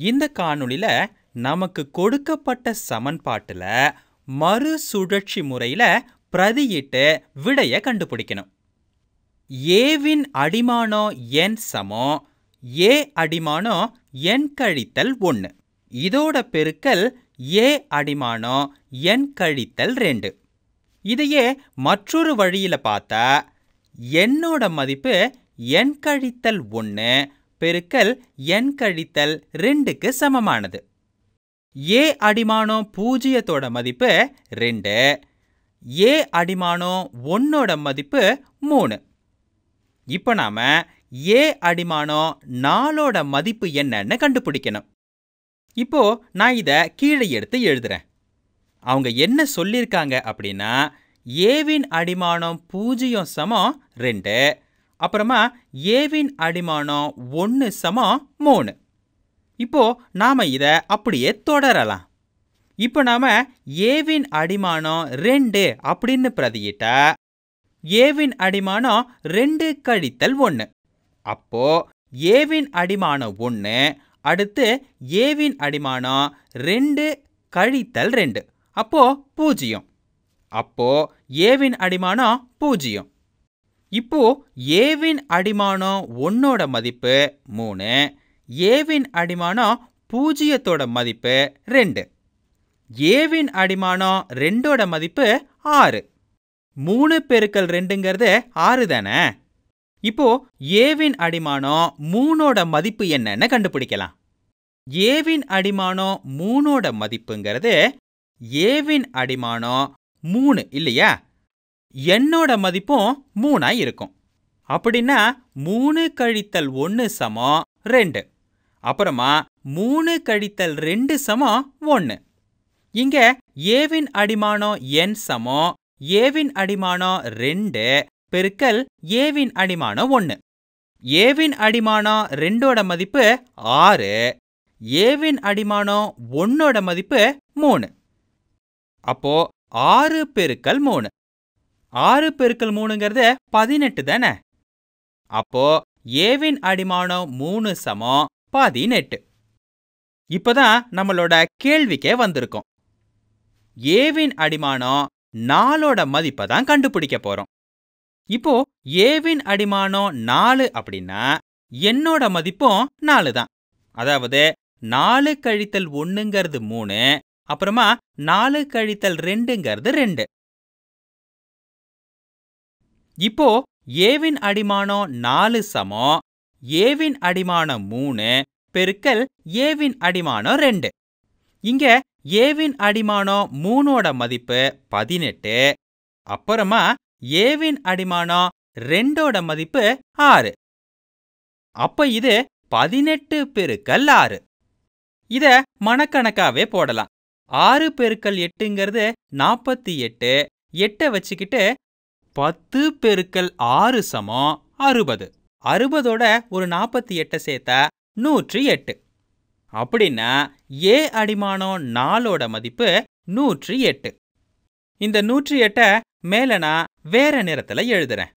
இந்த காணொளியில நமக்கு கொடுக்கப்பட்ட சமன்பாட்டுல மறுசுழற்சி முறையில பிரதியிட்டு விடைய கண்டுபிடிக்கணும். ஏவின் அடிமானம் n சமம் a அடிமானம் n கழித்தல் 1. இதோட பெருக்கல் a அடிமானம் n கழித்தல் 2. இதையே மற்றொரு வழியில பார்த்தா n-ஓட மதிப்பு n கழித்தல் 1 பெருக்கல் n கழித்தல் 2க்கு சமமானது. a அடிமானம் 0-ஓட மதிப்பு 2, a அடிமானம் 1-ஓட மதிப்பு 3. இப்போ நாம a அடிமானம் 4-ஓட மதிப்பு என்னன்னு கண்டுபிடிக்கணும். இப்போ நான் இத கீழே எடுத்து எழுதுறேன். அவங்க என்ன சொல்லிருக்காங்க அப்படின்னா ஏவின் அடிமானம் 0 சமம் 2, அப்புறமா ஏவின் அடிமானம் 1 சமம் 3. இப்போ நாம இத அப்படியே தொடரலாம். இப்போ நாம ஏவின் அடிமானம் 2 அப்படின்னு பிரதியிட்டா ஏவின் அடிமானம் 2 கழித்தல் 1. அப்போ ஏவின் அடிமானம் 1 அடுத்து ஏவின் அடிமானம் 2 கழித்தல் 2 அப்போ 0. அப்போ ஏவின் அடிமானம் 0. இப்போ ஏவின் அடிமானம் 1-ஓட மதிப்பு 3, ஏவின் அடிமானம் 0-ஓட மதிப்பு 2, ஏவின் அடிமானம் 2-ஓட மதிப்பு 6. 3 பெருக்கல் 2ங்கிறது 6 தானே. இப்போ ஏவின் அடிமானம் 3-ஓட மதிப்பு என்னன்னு கண்டுபிடிக்கலாம். ஏவின் அடிமானம் 3-ஓட மதிப்புங்கிறது ஏவின் அடிமானம் 3 இல்லையா, n-ஓட மதிப்பும் 3 இருக்கும். அப்படின்னா 3 கழித்தல் 1 சமம் 2, அப்புறமா 3 கழித்தல் 2 சமம் 1. இங்க ஏவின் அடிமானம் n சமம் ஏவின் அடிமானம் 2 பெருக்கல் ஏவின் அடிமானம் 1. ஏவின் அடிமானம் 2-ஓட மதிப்பு 6, ஏவின் அடிமானம் 1-ஓட மதிப்பு 3. அப்போ 6 பெருக்கல் 3, 6 பெருக்கல் 3ங்கிறது 18 தானே. அப்போ ஏவின் அடிமானம் 3 சமம் 18. இப்போதான் நம்மளோட கேள்விக்கே வந்திருக்கோம். ஏவின் அடிமானம் 4-ஓட மதிப்பை தான் கண்டுபிடிக்க போறோம். இப்போ ஏவின் அடிமானம் 4 அப்படின்னா n-ஓட மதிப்பும் 4 தான். அதாவது 4 கழித்தல் 1ங்கிறது 3, அப்புறமா 4 கழித்தல் 2ங்கிறது 2. இப்போ ஏவின் அடிமானம் 4 சமம் ஏவின் அடிமானம் 3 பெருக்கல் ஏவின் அடிமானம் 2. இங்க ஏவின் அடிமானம் 3-ஓட மதிப்பு 18, அப்புறமா ஏவின் அடிமானம் 2-ஓட மதிப்பு 6. அப்ப இது 18 பெருக்கல் 6. இத மனக்கணக்காவே போடலாம். 6 பெருக்கல் 8ங்கிறது 48. 8 வச்சுக்கிட்டு 10 பெருக்கல் 6 சமம் 60. 60ஓட ஒரு 48 சேர்த்தா 108. அப்படின்னா ஏ அடிமானம் 4-ஓட மதிப்பு 108. இந்த 108 மேல நான் வேற நிறத்துல எழுதுறேன்.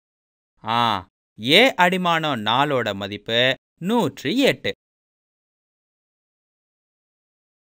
ஏ அடிமானம் 4-ஓட மதிப்பு 108.